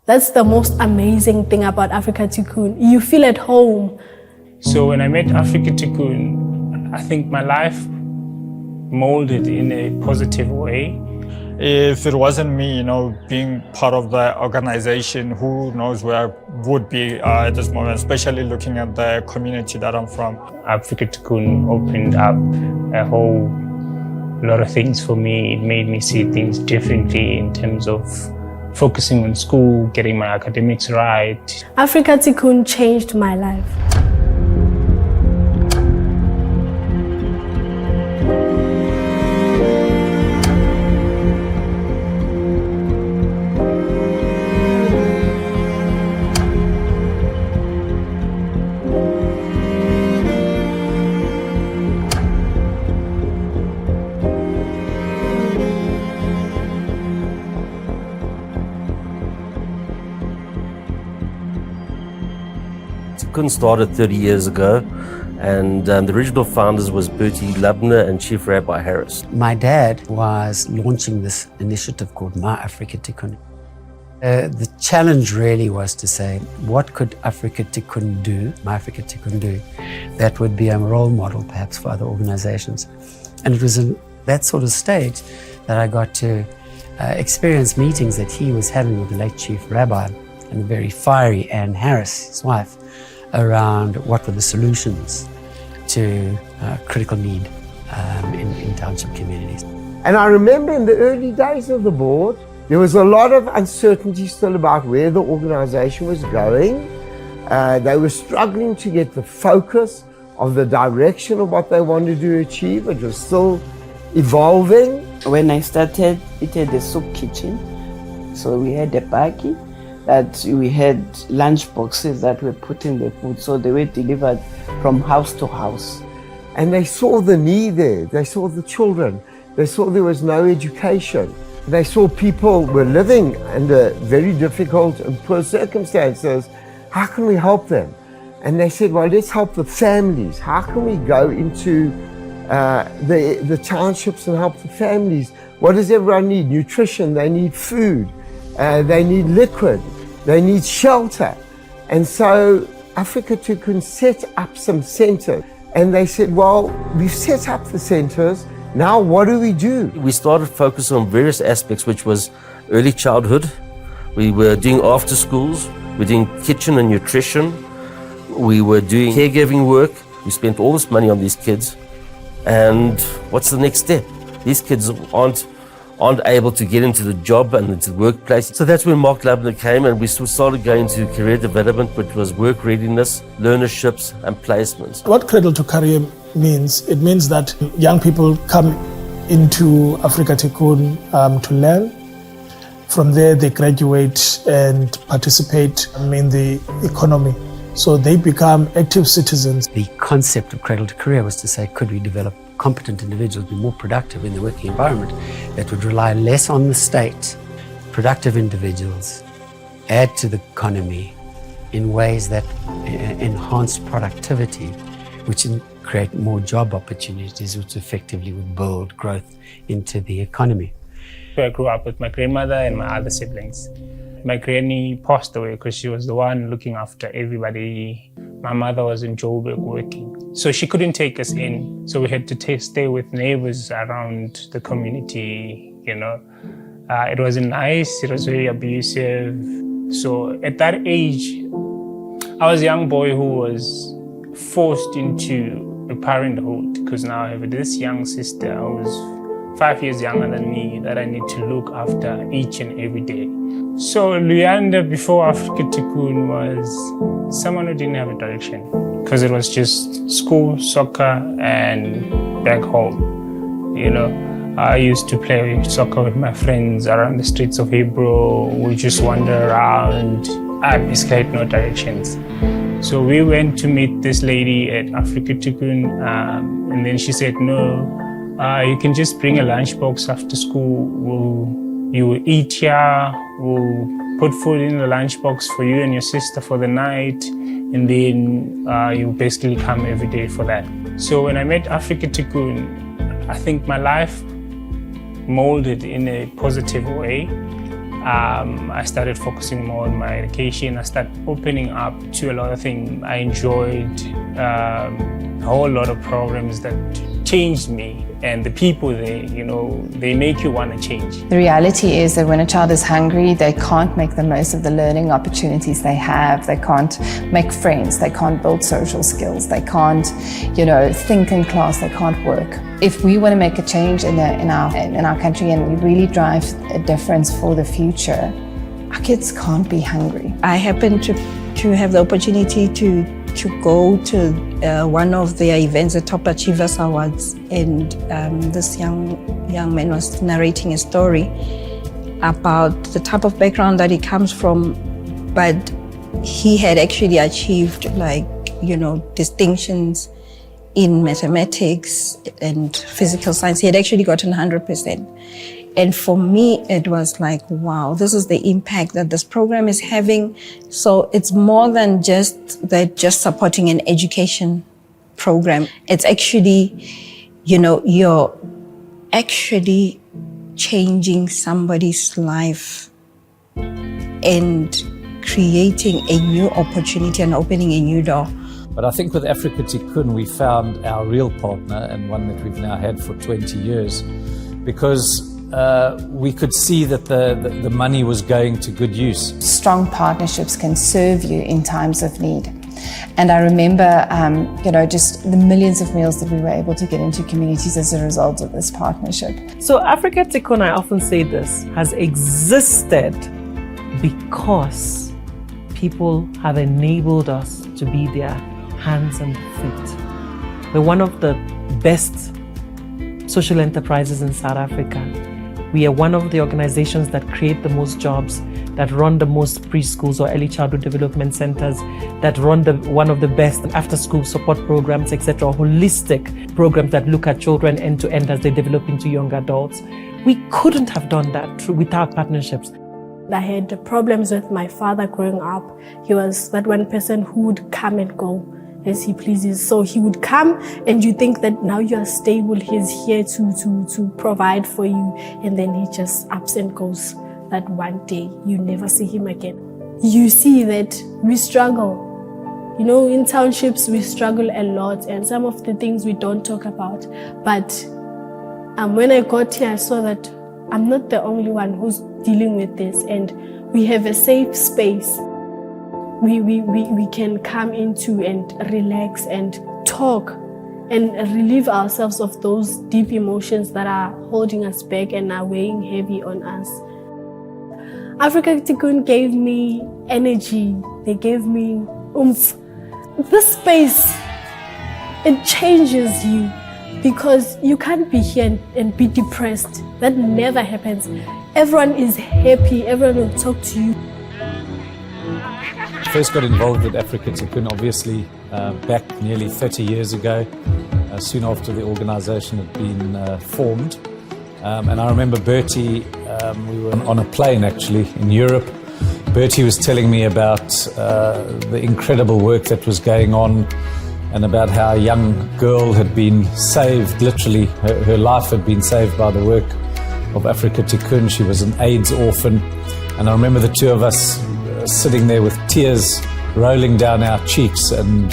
That's the most amazing thing about Afrika Tikkun. You feel at home. So when I met Afrika Tikkun, I think my life molded in a positive way. If it wasn't me, being part of the organization, who knows where I would be at this moment, especially looking at the community that I'm from. Afrika Tikkun opened up a whole lot of things for me. It made me see things differently in terms of focusing on school, getting my academics right. Afrika Tikkun changed my life. Tikkun started 30 years ago, and the original founders was Bertie Lubner and Chief Rabbi Harris. My dad was launching this initiative called My Afrika Tikkun. The challenge really was to say, what could Afrika Tikkun do, My Afrika Tikkun do, that would be a role model perhaps for other organizations. And it was in that sort of stage that I got to experience meetings that he was having with the late Chief Rabbi and the very fiery Anne Harris, his wife, around what were the solutions to critical need in township communities. And I remember in the early days of the board, there was a lot of uncertainty still about where the organization was going. They were struggling to get the focus of the direction of what they wanted to achieve. It was still evolving. When I started, it had a soup kitchen. So we had a buggy that we had lunch boxes that were put in the food. So they were delivered from house to house. And they saw the need there. They saw the children. They saw there was no education. They saw people were living under very difficult and poor circumstances. How can we help them? And they said, well, let's help the families. How can we go into the townships and help the families? What does everyone need? Nutrition, they need food, they need liquid, they need shelter. And so Afrika Tikkun set up some centers. And they said, well, we've set up the centers. Now what do we do? We started focusing on various aspects, which was early childhood. We were doing after schools. We were doing kitchen and nutrition. We were doing caregiving work. We spent all this money on these kids. And what's the next step? These kids aren't able to get into the job and into the workplace. So that's when Mark Lubner came, and we started going to career development, which was work readiness, learnerships and placements. What Cradle to Career means, it means that young people come into Afrika Tikkun to learn. From there they graduate and participate in the economy. So they become active citizens. The concept of Cradle to Career was to say, could we develop competent individuals, be more productive in the working environment that would rely less on the state, productive individuals, add to the economy in ways that enhance productivity, which create more job opportunities, which effectively would build growth into the economy. I grew up with my grandmother and my other siblings. My granny passed away because she was the one looking after everybody. My mother was in Joburg working, so she couldn't take us in. So we had to stay with neighbors around the community, It wasn't nice, it was very abusive. So at that age, I was a young boy who was forced into a parenthood because now I have this young sister who was 5 years younger than me that I need to look after each and every day. So Luyanda before Afrika Tikkun was someone who didn't have a direction because it was just school, soccer, and back home. I used to play soccer with my friends around the streets of Hebrew. We just wander around. I basically had no directions. So we went to meet this lady at Afrika Tikkun, and then she said, no, you can just bring a lunchbox after school. You will eat here, we'll put food in the lunchbox for you and your sister for the night, and then you basically come every day for that. So when I met Afrika Tikkun, I think my life molded in a positive way. I started focusing more on my education. I started opening up to a lot of things. I enjoyed a whole lot of programs that changed me, and the people there, you know, they make you want to change. The reality is that when a child is hungry, they can't make the most of the learning opportunities they have. They can't make friends. They can't build social skills. They can't, you know, think in class. They can't work. If we want to make a change in our country and we really drive a difference for the future, our kids can't be hungry. I happened to have the opportunity to go to one of their events, the Top Achievers Awards, and this young man was narrating a story about the type of background that he comes from, but he had actually achieved, like, you know, distinctions in mathematics and physical science. He had actually gotten 100%. And for me, it was like, wow, this is the impact that this program is having. So it's more than just supporting an education program. It's actually, you know, you're actually changing somebody's life and creating a new opportunity and opening a new door. But I think with Afrika Tikkun, we found our real partner, and one that we've now had for 20 years, because we could see that the money was going to good use. Strong partnerships can serve you in times of need. And I remember, you know, just the millions of meals that we were able to get into communities as a result of this partnership. So Afrika Tikkun, I often say this, has existed because people have enabled us to be their hands and feet. We're one of the best social enterprises in South Africa. We are one of the organizations that create the most jobs, that run the most preschools or early childhood development centers, that run one of the best after-school support programs, etc., holistic programs that look at children end to end as they develop into young adults. We couldn't have done that without partnerships. I had problems with my father growing up. He was that one person who would come and go as he pleases. So he would come and you think that now you are stable, he's here to provide for you, and then he just ups and goes. That one day you never see him again. You see that we struggle. You know, in townships we struggle a lot, and some of the things we don't talk about. But when I got here, I saw that I'm not the only one who's dealing with this, and we have a safe space. We can come into and relax and talk and relieve ourselves of those deep emotions that are holding us back and are weighing heavy on us. Afrika Tikkun gave me energy. They gave me oomph. This space, it changes you, because you can't be here and be depressed. That never happens. Everyone is happy. Everyone will talk to you. First got involved with Afrika Tikkun, obviously, back nearly 30 years ago, soon after the organization had been formed. And I remember Bertie, we were on a plane actually in Europe. Bertie was telling me about the incredible work that was going on, and about how a young girl had been saved, literally, her life had been saved by the work of Afrika Tikkun. She was an AIDS orphan. And I remember the two of us sitting there with tears rolling down our cheeks, and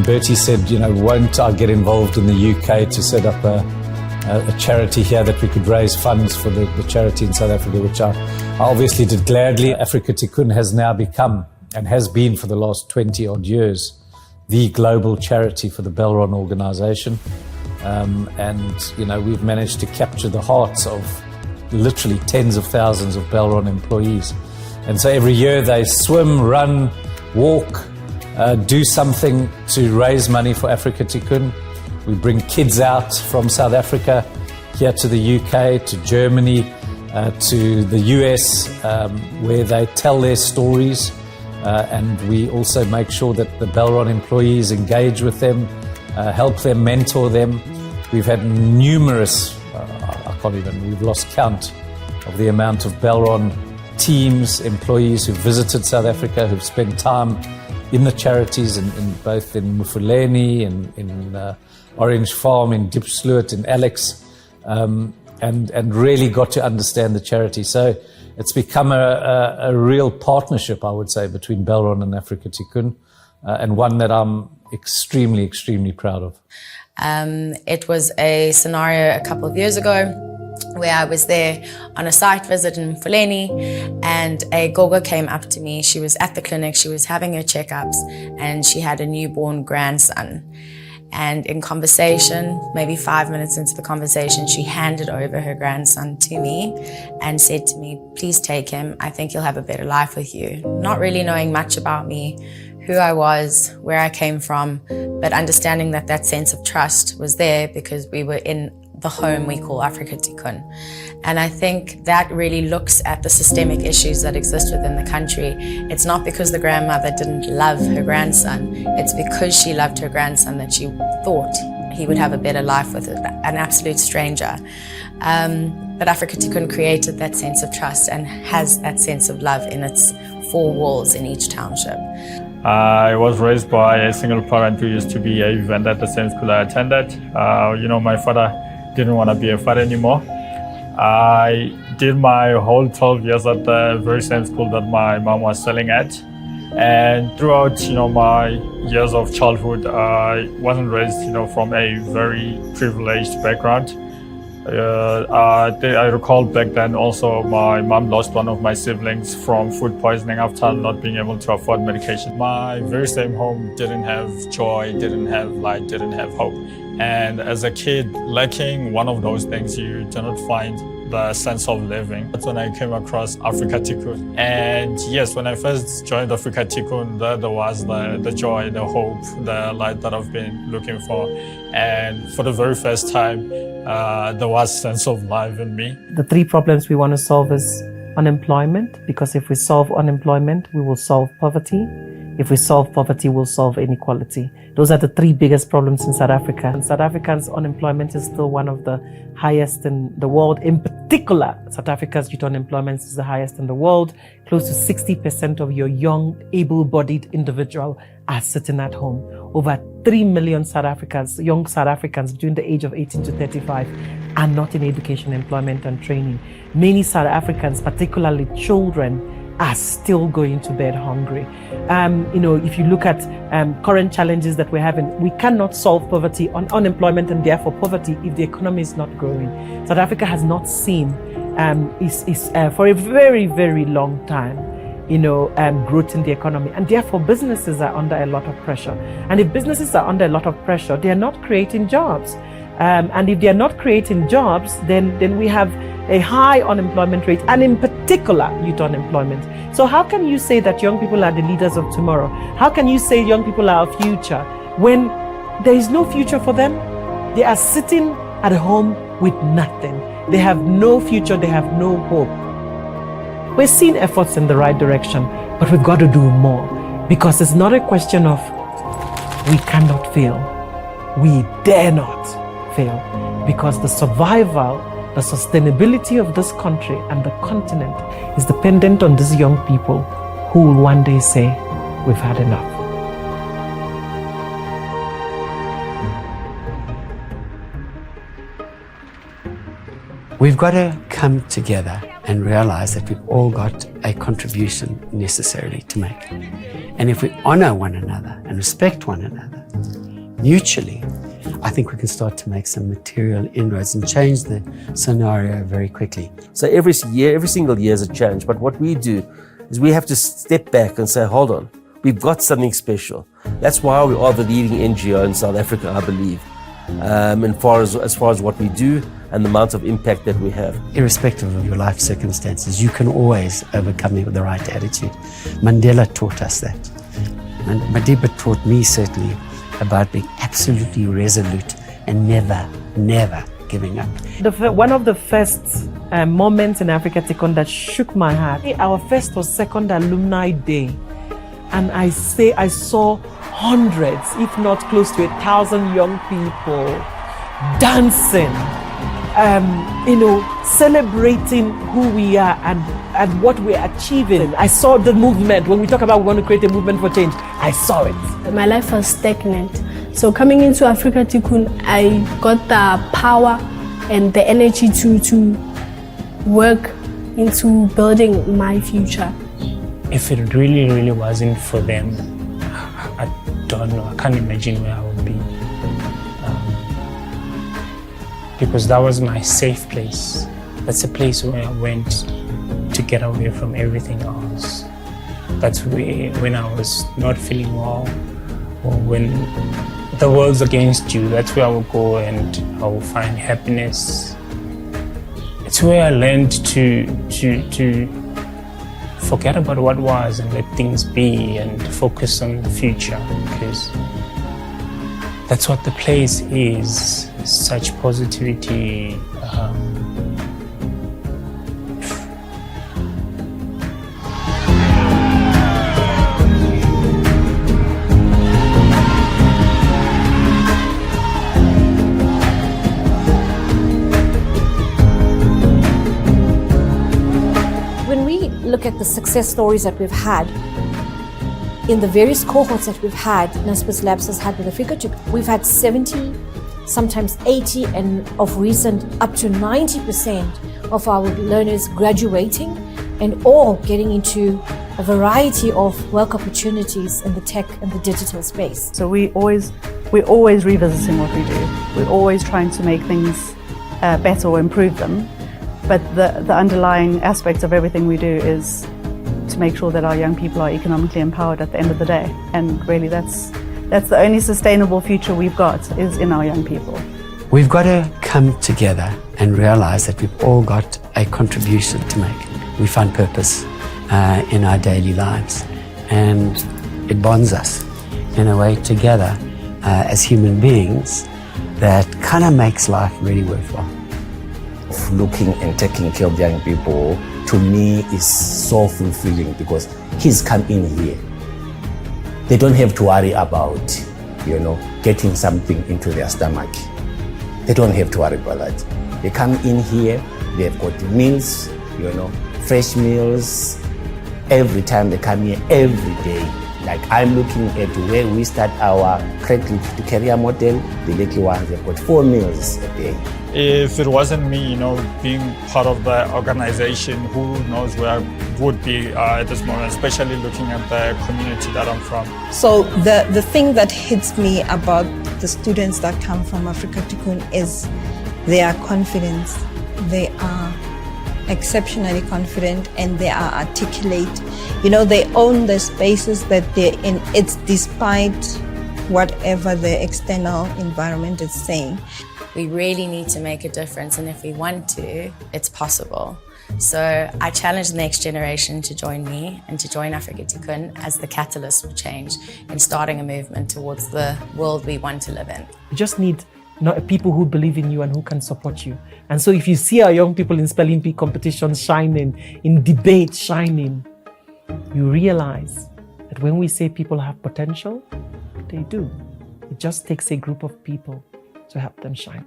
Bertie said, you know, won't I get involved in the UK to set up a charity here that we could raise funds for the charity in South Africa, which I obviously did gladly. Afrika Tikkun has now become, and has been for the last 20 odd years, the global charity for the Belron organization. And, you know, we've managed to capture the hearts of literally tens of thousands of Belron employees. And so every year they swim, run, walk, do something to raise money for Afrika Tikkun. We bring kids out from South Africa here to the UK, to Germany, to the US, where they tell their stories. And we also make sure that the Belron employees engage with them, help them, mentor them. We've had numerous, we've lost count of the amount of Belron teams, employees who've visited South Africa, who've spent time in the charities, both in Mufuleni, in Orange Farm, in Diepsloot, in Alex, and really got to understand the charity. So it's become a real partnership, I would say, between Belron and Afrika Tikkun, and one that I'm extremely, extremely proud of. It was a scenario a couple of years ago where I was there on a site visit in Fuleni, and a gogo came up to me. She was at the clinic, she was having her checkups, and she had a newborn grandson. And in conversation, maybe 5 minutes into the conversation, she handed over her grandson to me and said to me, "Please take him. I think he'll have a better life with you." Not really knowing much about me, who I was, where I came from, but understanding that that sense of trust was there because we were in the home we call Afrika Tikkun. And I think that really looks at the systemic issues that exist within the country. It's not because the grandmother didn't love her grandson, it's because she loved her grandson that she thought he would have a better life with an absolute stranger. But Afrika Tikkun created that sense of trust and has that sense of love in its four walls in each township. I was raised by a single parent who used to be a vendor at the same school I attended. My father didn't want to be a father anymore. I did my whole 12 years at the very same school that my mom was selling at. And throughout, my years of childhood, I wasn't raised, from a very privileged background. I recall back then also my mom lost one of my siblings from food poisoning after not being able to afford medication. My very same home didn't have joy, didn't have light, didn't have hope. And as a kid, lacking one of those things, you do not find the sense of living. That's when I came across Afrika Tikkun. And yes, when I first joined Afrika Tikkun, there was the joy, the hope, the light that I've been looking for. And for the very first time, there was a sense of life in me. The three problems we want to solve is unemployment, because if we solve unemployment, we will solve poverty. If we solve poverty, we'll solve inequality. Those are the three biggest problems in South Africa. And South Africans' unemployment is still one of the highest in the world. In particular, South Africa's youth unemployment is the highest in the world. Close to 60% of your young, able-bodied individual are sitting at home. Over 3 million South Africans, young South Africans between the age of 18 to 35 are not in education, employment and training. Many South Africans, particularly children, are still going to bed hungry. If you look at current challenges that we're having, we cannot solve poverty on unemployment and therefore poverty if the economy is not growing. South Africa has not seen, for a very, very long time, growth in the economy, and therefore businesses are under a lot of pressure. And if businesses are under a lot of pressure, they are not creating jobs. And if they are not creating jobs, then we have a high unemployment rate, and in particular, youth unemployment. So how can you say that young people are the leaders of tomorrow? How can you say young people are our future when there is no future for them? They are sitting at home with nothing. They have no future, they have no hope. We're seeing efforts in the right direction, but we've got to do more, because it's not a question of we cannot fail. We dare not fail, because the survival, the sustainability of this country and the continent is dependent on these young people who will one day say, we've had enough. We've got to come together and realize that we've all got a contribution necessarily to make. And if we honor one another and respect one another mutually, I think we can start to make some material inroads and change the scenario very quickly. So every single year is a challenge. But what we do is we have to step back and say, hold on, we've got something special. That's why we are the leading NGO in South Africa, I believe, as far as what we do and the amount of impact that we have. Irrespective of your life circumstances, you can always overcome it with the right attitude. Mandela taught us that. And Madiba taught me certainly about being absolutely resolute and never giving up. One of the first moments in Afrika Tikkun that shook my heart, our first or second alumni day, and I saw hundreds, if not close to 1,000 young people dancing, celebrating who we are and what we're achieving. I saw the movement. When we talk about we want to create a movement for change, I saw it. My life was stagnant. So coming into Afrika Tikkun, I got the power and the energy to work into building my future. If it really, really wasn't for them, I don't know, I can't imagine where I would be. Because that was my safe place. That's a place where I went to get away from everything else. That's where, when I was not feeling well, or when the world's against you, that's where I will go and I will find happiness. It's where I learned to forget about what was and let things be and focus on the future, because that's what the place is, such positivity. Look at the success stories that we've had in the various cohorts that we've had, Naspers Labs has had with Afrika Tikkun. We've had 70, sometimes 80, and of recent up to 90% of our learners graduating and all getting into a variety of work opportunities in the tech and the digital space. So we're always revisiting what we do. We're always trying to make things better or improve them. But the underlying aspect of everything we do is to make sure that our young people are economically empowered at the end of the day. And really that's the only sustainable future we've got, is in our young people. We've got to come together and realize that we've all got a contribution to make. We find purpose in our daily lives, and it bonds us in a way together as human beings that kind of makes life really worthwhile. Looking and taking care of young people, to me, is so fulfilling, because kids come in here. They don't have to worry about, getting something into their stomach. They don't have to worry about that. They come in here, they've got meals, fresh meals, every time they come here, every day. Like, I'm looking at where we start our Cradle to career model, the little ones, they've got 4 meals a day. If it wasn't me, being part of the organization, who knows where I would be at this moment, especially looking at the community that I'm from. So the thing that hits me about the students that come from Afrika Tikkun is their confidence. They are exceptionally confident and they are articulate. They own the spaces that they're in. It's despite whatever the external environment is saying. We really need to make a difference, and if we want to, it's possible. So I challenge the next generation to join me and to join Afrika Tikkun as the catalyst for change in starting a movement towards the world we want to live in. You just need people who believe in you and who can support you. And so if you see our young people in spelling bee competitions shining, in debate shining, you realize that when we say people have potential, they do. It just takes a group of people to help them shine.